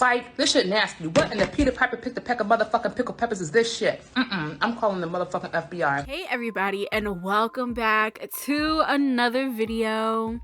fight. This shit nasty. What in the Peter Piper picked the peck of motherfucking pickled peppers is this shit? I'm calling the motherfucking FBI. Hey everybody, and welcome back to another video.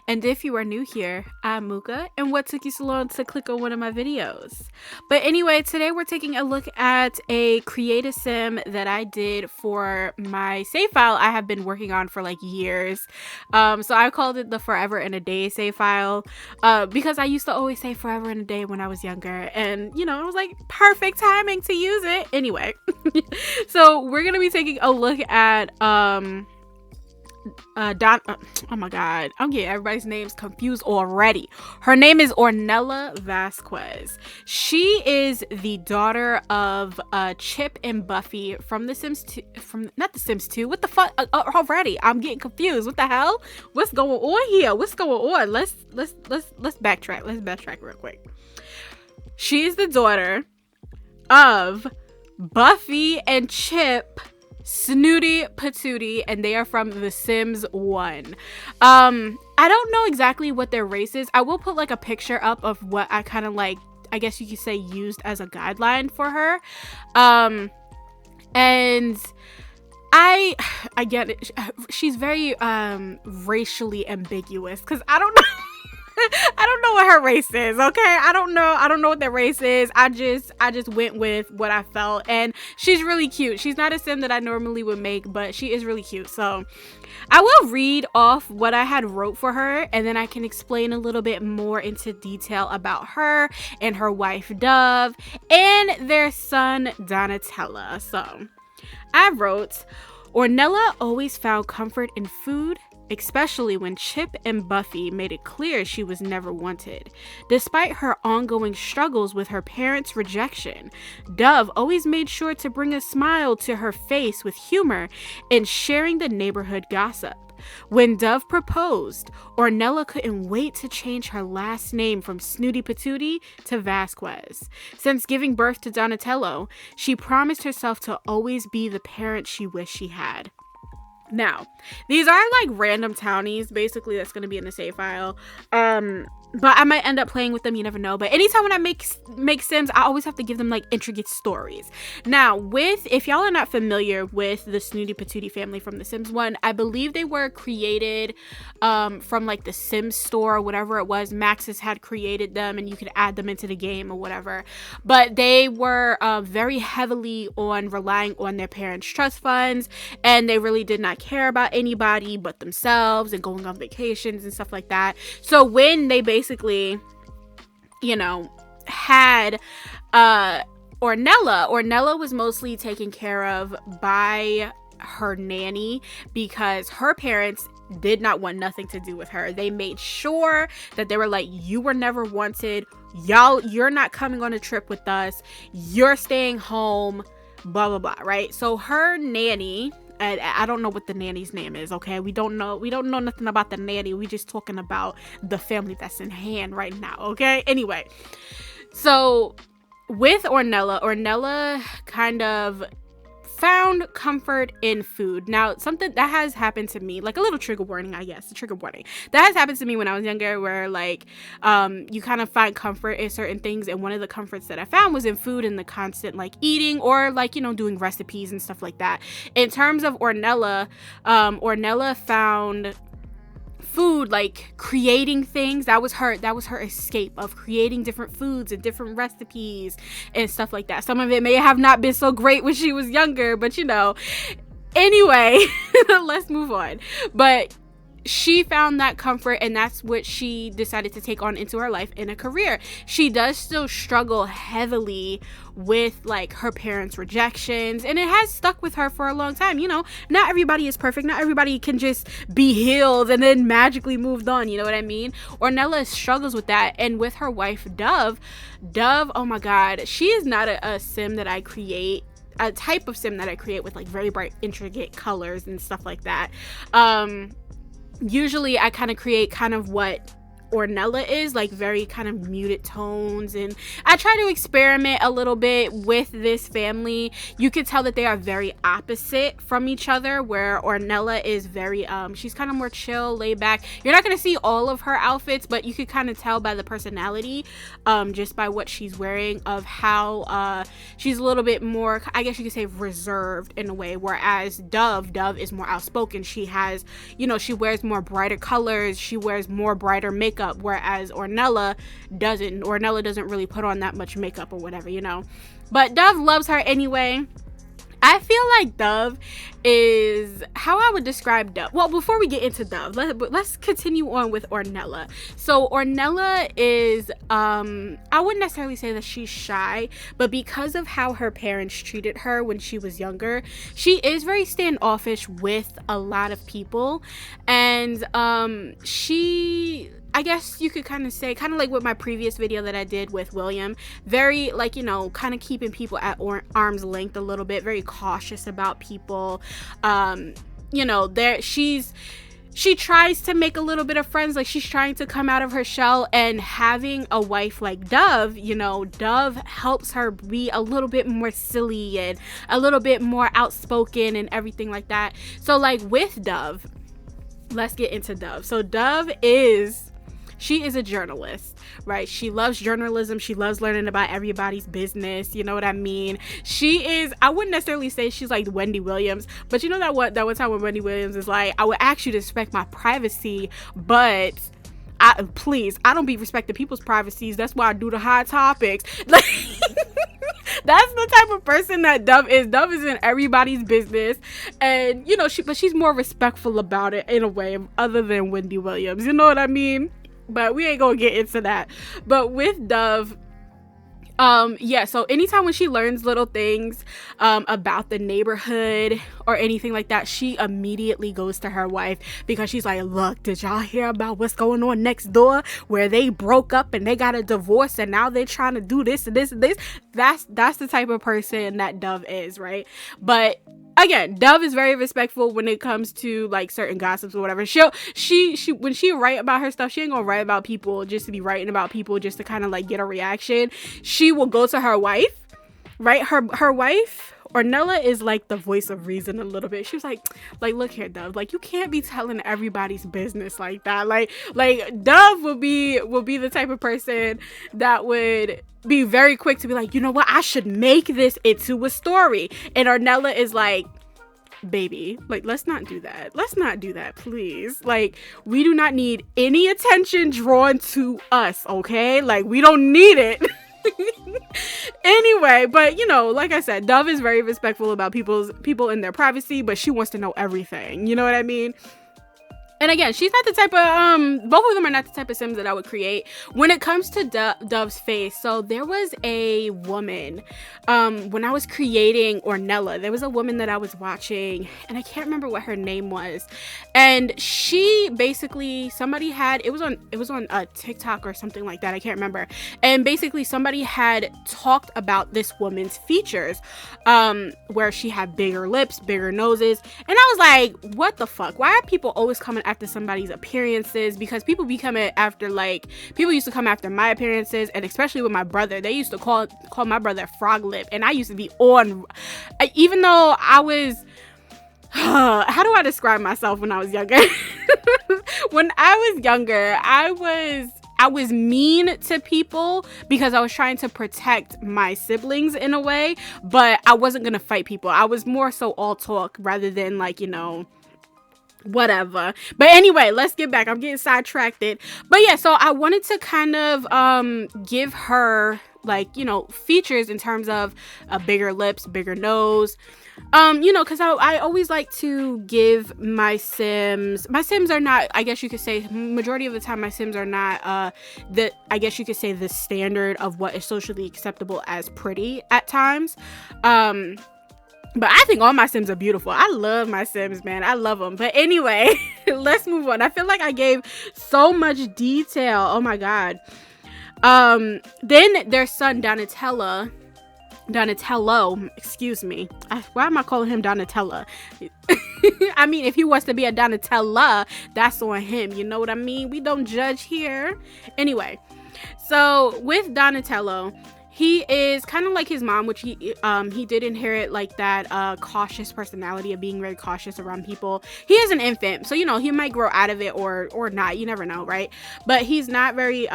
And if you are new here, I'm Muka, and what took you so long to click on one of my videos? But anyway, today we're taking a look at a create a sim that I did for my save file I have been working on for like years. So I called it the Forever in a Day save file because I used to always say forever in a day when I was younger, and you know, it was like perfect timing to use it. Anyway, so we're gonna be taking a look at oh my god, I'm getting everybody's names confused already. Her name is Ornella Vasquez. She is the daughter of Chip and Buffy from The Sims 2, not The Sims 2. What the fuck? Already, I'm getting confused. What the hell? What's going on here? What's going on? Let's backtrack. Let's backtrack real quick. She is the daughter of Buffy and Chip, Snooty Patooty, and they are from The Sims 1. I don't know exactly what their race is. I will put like a picture up of what I kind of like, I guess you could say, used as a guideline for her. And I get it. She's very racially ambiguous because I don't know. I don't know what her race is, okay? I don't know what their race is. I just went with what I felt, and she's really cute. She's not a sim that I normally would make, but she is really cute. So I will read off what I had wrote for her, and then I can explain a little bit more into detail about her and her wife Dove and their son Donatella. So I wrote, Ornella always found comfort in food, especially when Chip and Buffy made it clear she was never wanted. Despite her ongoing struggles with her parents' rejection, Dove always made sure to bring a smile to her face with humor and sharing the neighborhood gossip. When Dove proposed, Ornella couldn't wait to change her last name from Snooty Patooty to Vasquez. Since giving birth to Donatello, she promised herself to always be the parent she wished she had. Now, these are like random townies, basically, that's going to be in the save file. But I might end up playing with them, you never know. But anytime when I make sims, I always have to give them like intricate stories. Now, if y'all are not familiar with the Snooty Patooty family from The Sims 1, I believe they were created from like the Sims store or whatever it was. Maxis had created them and you could add them into the game or whatever. But they were very heavily on relying on their parents' trust funds, and they really did not care about anybody but themselves and going on vacations and stuff like that. So when they basically, you know, had Ornella was mostly taken care of by her nanny because her parents did not want nothing to do with her. They made sure that they were like, you were never wanted, you're not coming on a trip with us, you're staying home, blah blah blah, right? So her nanny, I don't know what the nanny's name is, okay? We don't know nothing about the nanny. We just talking about the family that's in hand right now, okay? Anyway, so with Ornella kind of found comfort in food. Now, something that has happened to me, like a little trigger warning, I guess, a trigger warning. That has happened to me when I was younger, where like you kind of find comfort in certain things, and one of the comforts that I found was in food and the constant like eating or like, you know, doing recipes and stuff like that. In terms of Ornella, Ornella found food, like creating things. That was her escape of creating different foods and different recipes and stuff like that. Some of it may have not been so great when she was younger, but you know, anyway, let's move on. But she found that comfort, and that's what she decided to take on into her life in a career. She does still struggle heavily with like her parents' rejections, and it has stuck with her for a long time. You know, not everybody is perfect. Not everybody can just be healed and then magically moved on. You know what I mean? Ornella struggles with that, and with her wife Dove, oh my god, she is not a sim that I create, a type of sim that I create with like very bright, intricate colors and stuff like that. Usually I kind of create kind of what Ornella is, like very kind of muted tones. And I try to experiment a little bit with this family. You could tell that they are very opposite from each other, where Ornella is very she's kind of more chill, laid back. You're not going to see all of her outfits, but you could kind of tell by the personality, just by what she's wearing, of how she's a little bit more, I guess you could say, reserved in a way, whereas Dove is more outspoken. She has, you know, she wears more brighter colors, she wears more brighter makeup, whereas Ornella doesn't really put on that much makeup or whatever, you know. But Dove loves her anyway. I feel like Dove is how I would describe Dove. Well, before we get into Dove, let's continue on with Ornella. So Ornella is, I wouldn't necessarily say that she's shy, but because of how her parents treated her when she was younger, she is very standoffish with a lot of people. And I guess you could kind of say, kind of like with my previous video that I did with William, very, like, you know, kind of keeping people at arm's length a little bit, very cautious about people. You know, she tries to make a little bit of friends, like she's trying to come out of her shell, and having a wife like Dove, you know, Dove helps her be a little bit more silly and a little bit more outspoken and everything like that. So like with Dove, let's get into Dove. So Dove she is a journalist, right? She loves journalism. She loves learning about everybody's business. You know what I mean? I wouldn't necessarily say she's like Wendy Williams, but you know that one time when Wendy Williams is like, I would ask you to respect my privacy, but I don't be respecting people's privacies. That's why I do the hot topics. Like, that's the type of person that Dove is. Dove is in everybody's business, and you know, but she's more respectful about it in a way, other than Wendy Williams. You know what I mean? But we ain't gonna get into that. But with Dove, so anytime when she learns little things about the neighborhood or anything like that, she immediately goes to her wife, because she's like, look, did y'all hear about what's going on next door, where they broke up and they got a divorce and now they're trying to do this and this and this? That's the type of person that Dove is, right? But again, Dove is very respectful when it comes to like certain gossips or whatever. She when she write about her stuff, she ain't gonna write about people just to be writing about people, just to kind of like get a reaction. She will go to her wife, right? Her wife, Ornella, is like the voice of reason a little bit. She was like, look here, Dove, like you can't be telling everybody's business like that. Like Dove will be the type of person that would be very quick to be like, you know what, I should make this into a story. And Ornella is like, baby, like, let's not do that, please. Like, we do not need any attention drawn to us, okay? Like, we don't need it. Anyway, but you know, like I said, Dove is very respectful about people in their privacy, but she wants to know everything, you know what I mean? And again, she's not the type of, both of them are not the type of Sims that I would create. When it comes to Dove's face, so there was a woman, when I was creating Ornella, there was a woman that I was watching, and I can't remember what her name was. And she basically, it was on a TikTok or something like that, I can't remember. And basically somebody had talked about this woman's features, where she had bigger lips, bigger noses. And I was like, what the fuck? Why are people always coming after somebody's appearances? Because people used to come after my appearances, and especially with my brother, they used to call my brother Frog Lip, and I used to be even though I was how do I describe myself when I was younger? When I was younger, I was mean to people because I was trying to protect my siblings in a way, but I wasn't gonna fight people. I was more so all talk rather than, like, you know, whatever. But anyway, let's get back. I'm getting sidetracked. But yeah, so I wanted to kind of give her, like, you know, features in terms of bigger lips, bigger nose. You know, because I always like to give my Sims are not, I guess you could say, majority of the time my Sims are not I guess you could say the standard of what is socially acceptable as pretty at times. But I think all my Sims are beautiful. I love my Sims, man. I love them. But anyway, let's move on. I feel like I gave so much detail. Oh my God. Then their son, Donatella, Donatello, excuse me. Why am I calling him Donatella? I mean, if he wants to be a Donatella, that's on him. You know what I mean? We don't judge here. Anyway, so with Donatello, he is kind of like his mom, which he did inherit like that cautious personality of being very cautious around people. He is an infant, so you know he might grow out of it or not. You never know, right? But he's not very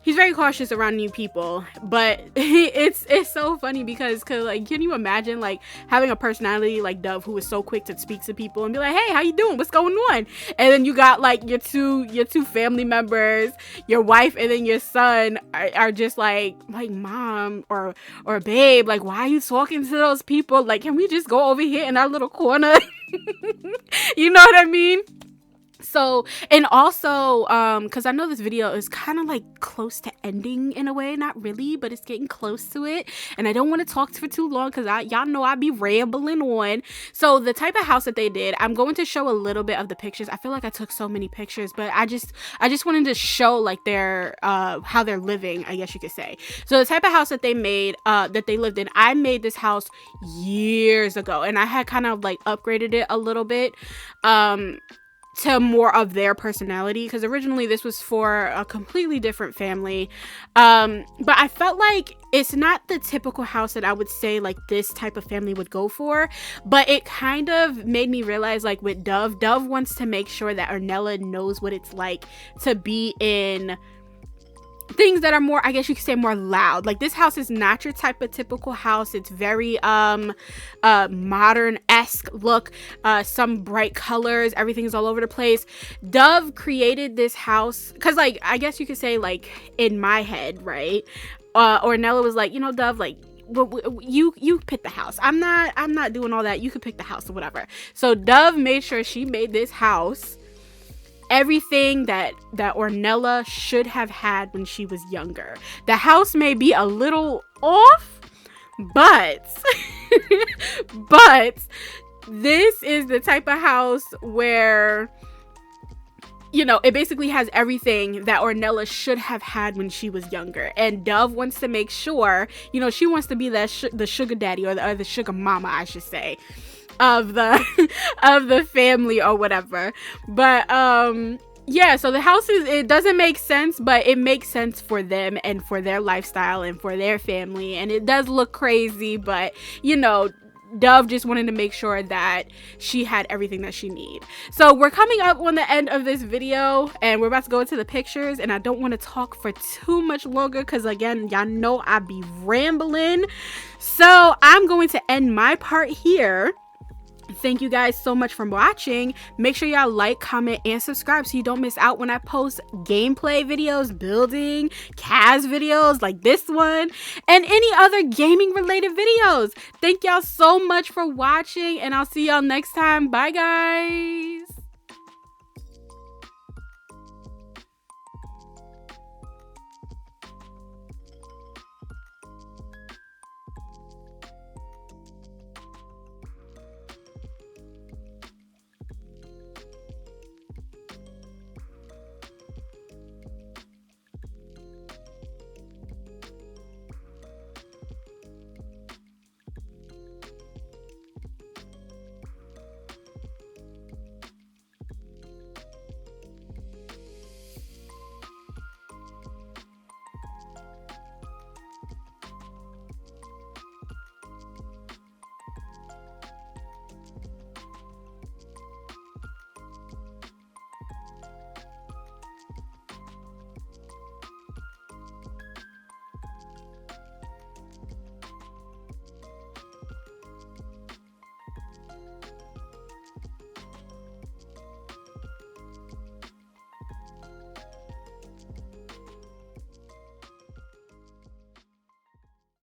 he's very cautious around new people. But it's so funny because like, can you imagine like having a personality like Dove, who is so quick to speak to people and be like, hey, how you doing, what's going on? And then you got like your two family members, your wife and then your son are just like mom or babe, like, why are you talking to those people? Like, can we just go over here in our little corner? You know what I mean? So, and also, because I know this video is kind of like close to ending in a way, not really, but it's getting close to it. And I don't want to talk for too long because y'all know I be rambling on. So the type of house that they did, I'm going to show a little bit of the pictures. I feel like I took so many pictures, but I just wanted to show like their, how they're living, I guess you could say. So the type of house that they made, that they lived in, I made this house years ago and I had kind of like upgraded it a little bit, to more of their personality, because originally this was for a completely different family, but I felt like it's not the typical house that I would say like this type of family would go for, but it kind of made me realize like with Dove wants to make sure that Ornella knows what it's like to be in things that are more, I guess you could say, more loud. Like this house is not your type of typical house. It's very modern-esque look, some bright colors, everything's all over the place. Dove created this house because like I guess you could say like in my head, right, Ornella was like, you know, Dove, like, you pick the house. I'm not doing all that. You could pick the house or whatever. So Dove made sure she made this house everything that Ornella should have had when she was younger. The house may be a little off, but but this is the type of house where, you know, it basically has everything that Ornella should have had when she was younger. And Dove wants to make sure, you know, she wants to be the sugar daddy or the sugar mama, I should say, of the family or whatever. But yeah, so the house it doesn't make sense, but it makes sense for them and for their lifestyle and for their family. And it does look crazy, but you know, Dove just wanted to make sure that she had everything that she need. So we're coming up on the end of this video and we're about to go into the pictures, and I don't want to talk for too much longer because again, y'all know I be rambling. So I'm going to end my part here. Thank you guys so much for watching. Make sure y'all like, comment, and subscribe so you don't miss out when I post gameplay videos, building, CAS videos like this one, and any other gaming related videos. Thank y'all so much for watching, and I'll see y'all next time. Bye, guys.